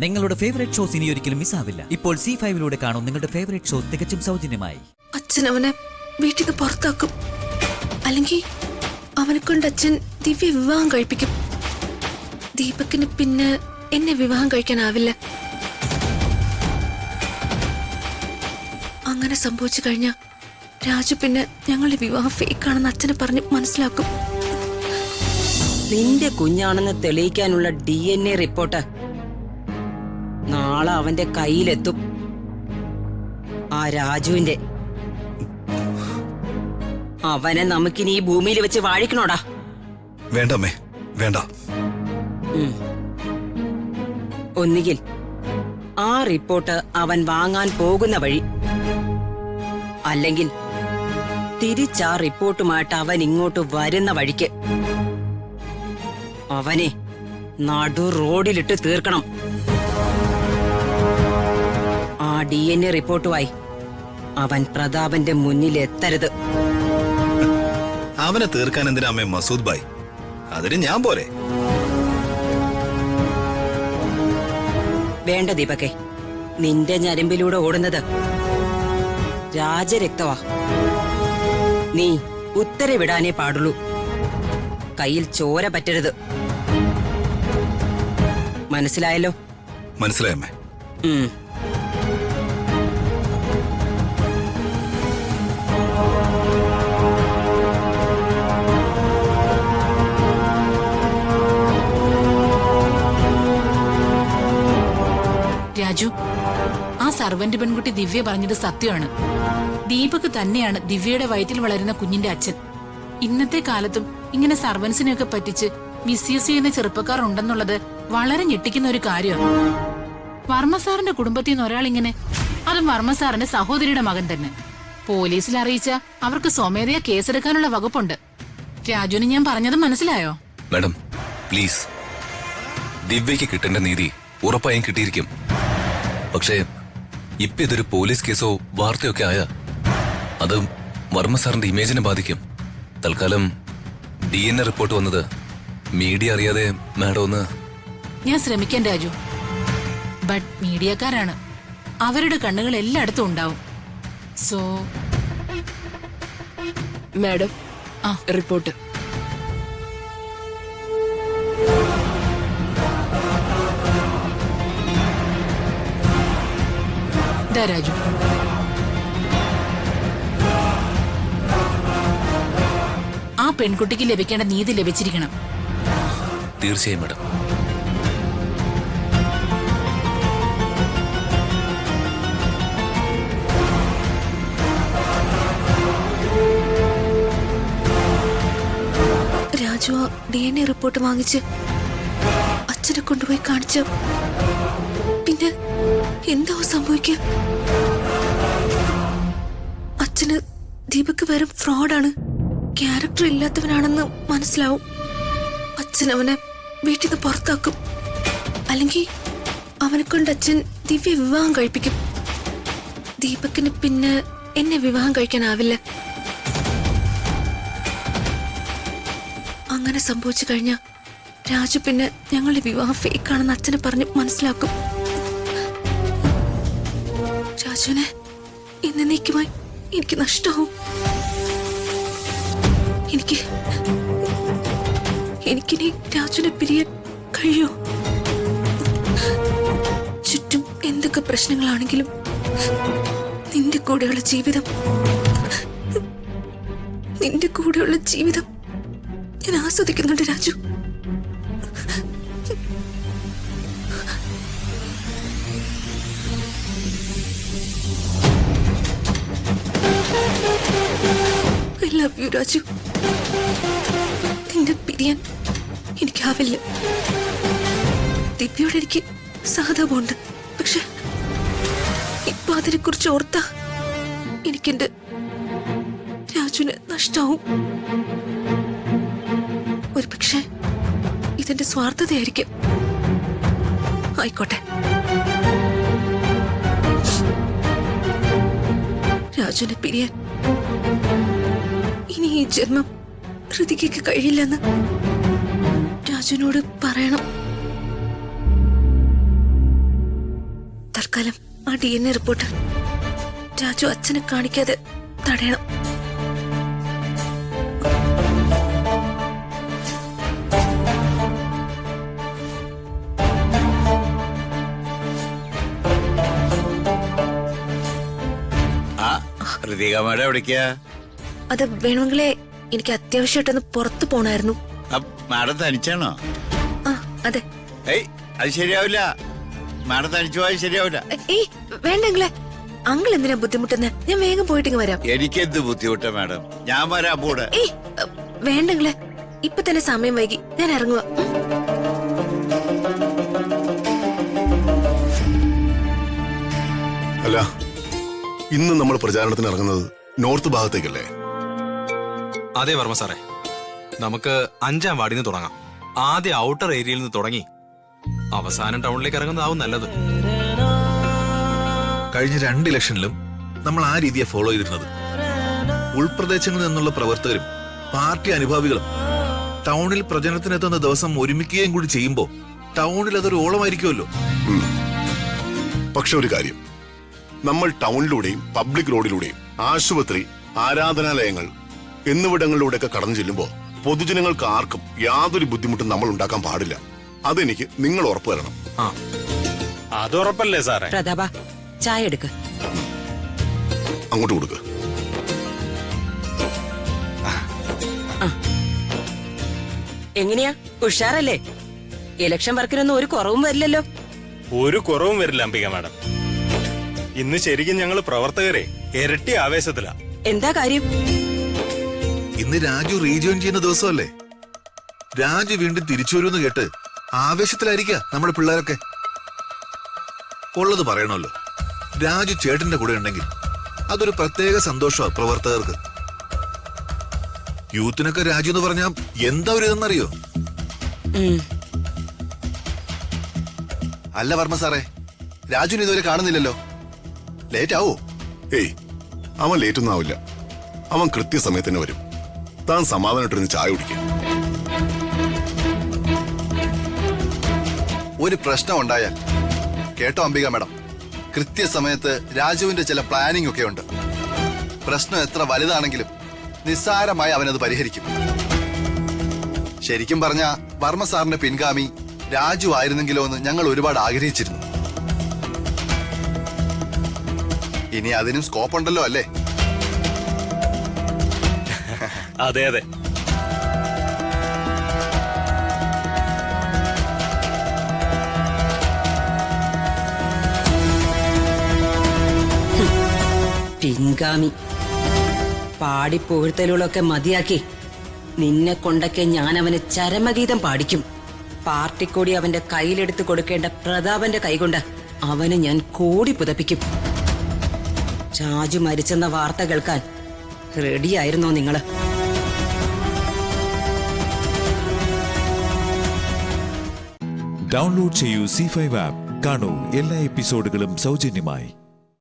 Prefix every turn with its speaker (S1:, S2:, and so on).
S1: നിങ്ങളുടെ favourite shows ഇനി ഒരിക്കലും മിസ്സാവില്ല. ഇപ്പോൾ C5 കാണും നിങ്ങളുടെ ഫേവറേറ്റ് ഷോസ് തികച്ചും സൗജന്യമായി.
S2: അച്ഛൻ അവനെ വീട്ടിൽ നിന്ന് പുറത്താക്കും, അല്ലെങ്കിൽ അവനെ കൊണ്ട് അച്ഛൻ ദിവ്യ വിവാഹം കഴിപ്പിക്കും. ദീപകിന് പിന്നെ എന്നെ വിവാഹം കഴിക്കാനാവില്ല. അങ്ങനെ സംഭവിച്ചു കഴിഞ്ഞ രാജു പിന്നെ ഞങ്ങളുടെ വിവാഹം ഫേക്കാണെന്ന് അച്ഛനെ പറഞ്ഞ് മനസ്സിലാക്കും.
S3: നിന്റെ കുഞ്ഞാണെന്ന് തെളിയിക്കാനുള്ള DNA റിപ്പോർട്ട് നാളെ അവന്റെ കയ്യിലെത്തും. ആ രാജുവിന്റെ. അവനെ നമുക്കിനി ഈ ഭൂമിയിൽ വെച്ച് വാഴിക്കണോടാ.
S4: വേണ്ടമ്മേ, വേണ്ട.
S3: ഒന്നുകിൽ ആ റിപ്പോർട്ട് അവൻ വാങ്ങാൻ പോകുന്ന വഴി, അല്ലെങ്കിൽ തിരിച്ചാ റിപ്പോർട്ടുമായിട്ട് അവൻ ഇങ്ങോട്ട് വരുന്ന വഴിക്ക് അവനെ നടു റോഡിലിട്ട് തീർക്കണം. ആ DNA റിപ്പോർട്ടുമായി അവൻ പ്രതാപന്റെ മുന്നിൽ എത്തരുത്.
S4: അവനെ തീർക്കാൻ എന്തിനാ അമ്മേ മസൂദ് ഭായ്? അതിന് ഞാൻ പോരെ.
S3: വേണ്ട ദീപകെ, നിന്റെ ഞരമ്പിലൂടെ ഓടുന്നത് രാജരക്തവാ. നീ ഉത്തരവിടാനേ പാടുള്ളൂ. കയ്യിൽ ചോര പറ്റരുത്. മനസ്സിലായല്ലോ?
S4: മനസ്സിലായമ്മേ.
S5: രാജു, ആ സർവന്റ് പെൺകുട്ടി ദിവ്യ പറഞ്ഞത് സത്യമാണ്. ദീപക് തന്നെയാണ് ദിവ്യയുടെ വയറ്റിൽ വളരുന്ന കുഞ്ഞിന്റെ അച്ഛൻ. ഇന്നത്തെ കാലത്തും ഇങ്ങനെ സർവൻസിനെയൊക്കെ പറ്റിച്ച് മിസ്യൂസ് ചെയ്യുന്ന ചെറുപ്പക്കാർ ഉണ്ടെന്നുള്ളത് വളരെ ഞെട്ടിക്കുന്ന ഒരു കാര്യമാണ്. വർമ്മ സാറിന്റെ കുടുംബത്തിൽ നിന്ന് ഒരാൾ ഇങ്ങനെ, അതും വർമ്മ സാറിന്റെ സഹോദരിയുടെ മകൻ തന്നെ. പോലീസിൽ അറിയിച്ച അവർക്ക് സ്വമേധയാ കേസെടുക്കാനുള്ള വകുപ്പുണ്ട്. രാജുവിന് ഞാൻ പറഞ്ഞത് മനസ്സിലായോ?
S6: മാഡം പ്ലീസ്, ദിവ്യയ്ക്ക് കിട്ടേണ്ട നീതി ഉറപ്പായും കിട്ടിയിരിക്കും. പക്ഷേ ഇപ്പൊ ഇതൊരു പോലീസ് കേസോ വാർത്തയൊക്കെ ആയ അത് വർമ്മ സാറിന്റെ ഇമേജിനെ ബാധിക്കും. തൽക്കാലം DNA റിപ്പോർട്ട് വന്നത് മീഡിയ അറിയാതെ മാഡം ഒന്ന്.
S5: ഞാൻ ശ്രമിക്കാൻ രാജു, ബട്ട് മീഡിയക്കാരാണ്, അവരുടെ കണ്ണുകൾ എല്ലായിടത്തും ഉണ്ടാവും. So
S2: madam, report.
S5: രാജു, ആ പെൺകുട്ടിക്ക് ലഭിക്കേണ്ട നീതി ലഭിച്ചിരിക്കണം.
S6: തീർച്ചയായും മാഡം.
S2: രാജു ആ DNA റിപ്പോർട്ട് വാങ്ങിച്ച് അച്ഛനെ കൊണ്ടുപോയി കാണിച്ച പിന്നെ എന്താ സംഭവിക്കുക? അച്ഛന് ദീപക് വെറും ഫ്രോഡാണ്, ക്യാരക്ടർ ഇല്ലാത്തവനാണെന്ന് മനസ്സിലാവും. അച്ഛൻ അവനെ വീട്ടിൽ നിന്ന് പുറത്താക്കും, അല്ലെങ്കിൽ അവനെ കൊണ്ട് അച്ഛൻ ദിവ്യ വിവാഹം കഴിപ്പിക്കും. ദീപകിന് പിന്നെ എന്നെ വിവാഹം കഴിക്കാനാവില്ല. അങ്ങനെ സംഭവിച്ചു കഴിഞ്ഞ രാജു പിന്നെ ഞങ്ങളുടെ വിവാഹം ഫേക്കാണെന്ന് അച്ഛനെ പറഞ്ഞ് മനസ്സിലാക്കും. രാജുവിനെ എന്നേക്കുമായി എനിക്ക് നഷ്ടമാവും. എനിക്കിനി രാജുവിനെ പിരിയാൻ കഴിയോ? ചുറ്റും എന്തൊക്കെ പ്രശ്നങ്ങളാണെങ്കിലും നിന്റെ കൂടെയുള്ള ജീവിതം ഞാൻ ആസ്വദിക്കുന്നുണ്ട് Raju. I love you, Raju. നിന്നെ പിരിയാൻ എനിക്കാവില്ല. ദിവ്യയോട് എനിക്ക് സഹതാപമുണ്ട്, പക്ഷെ ഇപ്പൊ അതിനെ കുറിച്ച് ഓർത്താ എനിക്കെന്റെ രാജുവിന് നഷ്ടാവും. ഒരു പക്ഷെ ഇതെന്റെ സ്വാർത്ഥതയായിരിക്കും. ആയിക്കോട്ടെ, രാജുവിനെ പിരിയാൻ ഇനി ഈ ജന്മം ഹൃതികയ്ക്ക് കഴിയില്ലെന്ന് രാജുവിനോട് പറയണം. തൽക്കാലം ആ DNA റിപ്പോർട്ട് രാജു അച്ഛനെ കാണിക്കാതെ തടയണം. അത് വേണമെങ്കിലേ എനിക്ക് അത്യാവശ്യമായിട്ടൊന്ന് പുറത്തു പോണായിരുന്നു.
S7: മാഡം തനിച്ചാണോ?
S2: ആ അതെ.
S7: ഏയ് അത് ശരിയാവില്ല. മാഡം തനിച്ചു പോയാൽ ശരിയാവില്ല.
S2: ഏയ് വേണ്ടെങ്കിലേ, അങ്കിൾ എന്തിനാ ബുദ്ധിമുട്ടുന്നെ? ഞാൻ വേഗം പോയിട്ടിങ്ങ് വരാം.
S7: എനിക്കെന്ത് ബുദ്ധിമുട്ടാ മാഡം, ഞാൻ വരാം കൂടെ.
S2: ഏയ് വേണ്ടെങ്കിലേ, ഇപ്പൊ തന്നെ സമയം വൈകി, ഞാൻ ഇറങ്ങുക.
S8: അല്ല, ഇന്ന് നമ്മൾ പ്രചാരണത്തിന് ഇറങ്ങുന്നത് നോർത്ത് ഭാഗത്തേക്കല്ലേ?
S9: അതെ വർമ്മ സാറേ, നമുക്ക് 5-ാം വാർഡിൽ നിന്ന് തുടങ്ങാം. ആദ്യ ഔട്ടർ ഏരിയയിൽ നിന്ന് തുടങ്ങി അവസാനം ടൗണിലേക്ക് ഇറങ്ങുന്നതാവും നല്ലത്.
S10: കഴിഞ്ഞ 2 ഇലക്ഷനിലും നമ്മൾ ആ രീതിയെ ഫോളോ ചെയ്തിരുന്നത്. ഉൾപ്രദേശങ്ങളിൽ നിന്നുള്ള പ്രവർത്തകരും പാർട്ടി അനുഭാവികളും ടൗണിൽ പ്രചരണത്തിനെത്തുന്ന ദിവസം ഒരുമിക്കുകയും കൂടി ചെയ്യുമ്പോൾ ടൗണിൽ അതൊരു ഓളമായിരിക്കുമല്ലോ.
S8: പക്ഷെ ഒരു കാര്യം, നമ്മൾ ടൗണിലൂടെയും പബ്ലിക് റോഡിലൂടെയും ആശുപത്രി, ആരാധനാലയങ്ങൾ എന്നിവിടങ്ങളിലൂടെയൊക്കെ കടന്നു ചെല്ലുമ്പോൾ പൊതുജനങ്ങൾക്ക് ആർക്കും യാതൊരു ബുദ്ധിമുട്ടും നമ്മൾ ഉണ്ടാക്കാൻ പാടില്ല. അതെനിക്ക് നിങ്ങൾ ഉറപ്പു തരണം.
S7: അത് ഉറപ്പല്ലേ സാറേ?
S3: പ്രതാപ, ചായ എടുക്ക.
S8: അങ്ങോട്ട് കൊടുക്കുക.
S3: എങ്ങനെയാ, ഉഷാറല്ലേ? ഇലക്ഷൻ വർക്കിനൊന്നും ഒരു കുറവും വരില്ലല്ലോ.
S7: ഒരു കുറവും വരില്ല അംബിക മാഡം. ഇന്ന് ശരിക്കും ഞങ്ങൾ പ്രവർത്തകരെ ഇരട്ടി ആവേശത്തില.
S3: എന്താ കാര്യം?
S10: ഇന്ന് രാജു റീജോയിൻ ചെയ്യുന്ന ദിവസമല്ലേ? രാജു വീണ്ടും തിരിച്ചു വരുമെന്ന് കേട്ട് ആവേശത്തിലായിരിക്കുക നമ്മുടെ പിള്ളേരൊക്കെ. ഉള്ളത് പറയണമല്ലോ, രാജു ചേട്ടന്റെ കൂടെ ഉണ്ടെങ്കിൽ അതൊരു പ്രത്യേക സന്തോഷമാണ് പ്രവർത്തകർക്ക്. യൂത്തിനൊക്കെ രാജു എന്ന് പറഞ്ഞാൽ എന്താ ഒരു ഇതെന്നറിയോ?
S8: അല്ല വർമ്മ സാറേ, രാജുവിനെ ഇതുവരെ കാണുന്നില്ലല്ലോ. ലേറ്റ് ആവോ? ഏയ്, അവൻ ലേറ്റ് ഒന്നും ആവില്ല. അവൻ കൃത്യസമയത്ത് തന്നെ വരും. താൻ സമാധാനമായിട്ടിരുന്ന് ചായ കുടിക്കുക.
S11: ഒരു പ്രശ്നം ഉണ്ടായാൽ കേട്ടോ അംബിക മാഡം, കൃത്യസമയത്ത് രാജുവിന്റെ ചില പ്ലാനിംഗ് ഒക്കെ ഉണ്ട്. പ്രശ്നം എത്ര വലുതാണെങ്കിലും നിസ്സാരമായി അവനത് പരിഹരിക്കും. ശരിക്കും പറഞ്ഞ വർമ്മ സാറിന്റെ പിൻഗാമി രാജു ആയിരുന്നെങ്കിലോ എന്ന് ഞങ്ങൾ ഒരുപാട് ആഗ്രഹിച്ചിരുന്നു. ഇനി അതിനും സ്കോപ്പ് ഉണ്ടല്ലോ അല്ലേ?
S7: അതെ അതെ.
S3: പിൻഗാമി പാടിപ്പോഴ്ത്തലുകളൊക്കെ മതിയാക്കി നിന്നെ കൊണ്ടൊക്കെ ഞാൻ അവന് ചരമഗീതം പാടിക്കും. പാർട്ടിക്കൂടി അവന്റെ കയ്യിലെടുത്ത് കൊടുക്കേണ്ട പ്രതാപന്റെ കൈകൊണ്ട് അവന് ഞാൻ കോടി പുതപ്പിക്കും. രാജു മരിച്ചെന്ന വാർത്ത കേൾക്കാൻ റെഡിയായിരുന്നോ നിങ്ങള്?
S12: ഡൗൺലോഡ് ചെയ്യൂ C5 ആപ്പ്. കാണൂ എല്ലാ എപ്പിസോഡുകളും സൗജന്യമായി.